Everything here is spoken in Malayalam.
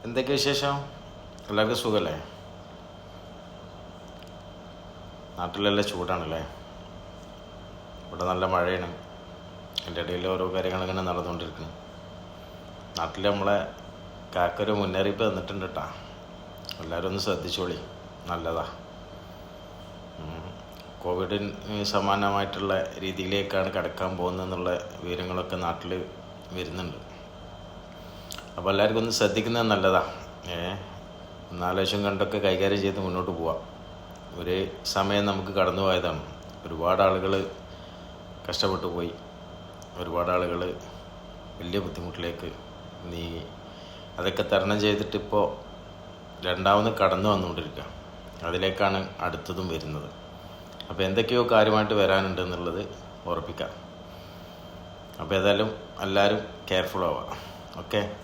എന്തൊക്കെ വിശേഷം? എല്ലാവർക്കും സുഖമല്ലേ? നാട്ടിലെല്ലാം ചൂടാണല്ലേ? ഇവിടെ നല്ല മഴയാണ്. എൻ്റെ ഇടയിൽ ഓരോ കാര്യങ്ങളിങ്ങനെ നടന്നുകൊണ്ടിരിക്കുന്നു. നാട്ടിൽ നമ്മളെ കാക്കൊരു മുന്നറിയിപ്പ് തന്നിട്ടുണ്ട് കേട്ടോ. എല്ലാവരും ഒന്ന് ശ്രദ്ധിച്ചോളി, നല്ലതാ. കോവിഡിന് സമാനമായിട്ടുള്ള രീതിയിലേക്കാണ് കിടക്കാൻ പോകുന്നതെന്നുള്ള വിവരങ്ങളൊക്കെ നാട്ടിൽ വരുന്നുണ്ട്. അപ്പോൾ എല്ലാവർക്കും ഒന്ന് ശ്രദ്ധിക്കുന്നത് നല്ലതാണ്. നാലാവശ്യം കണ്ടൊക്കെ കൈകാര്യം ചെയ്ത് മുന്നോട്ട് പോവാം. ഒരു സമയം നമുക്ക് കടന്നു പോയതാണ്. ഒരുപാട് ആളുകൾ കഷ്ടപ്പെട്ടു പോയി. ഒരുപാട് ആളുകൾ വലിയ ബുദ്ധിമുട്ടിലേക്ക് നീങ്ങി. അതൊക്കെ തരണം ചെയ്തിട്ടിപ്പോൾ രണ്ടാമത് കടന്നു വന്നുകൊണ്ടിരിക്കുക. അതിലേക്കാണ് അടുത്തതും വരുന്നത്. അപ്പോൾ എന്തൊക്കെയോ കാര്യമായിട്ട് വരാനുണ്ട് എന്നുള്ളത് ഉറപ്പിക്കാം. അപ്പോൾ ഏതായാലും എല്ലാവരും കെയർഫുൾ ആവുക. ഓക്കെ.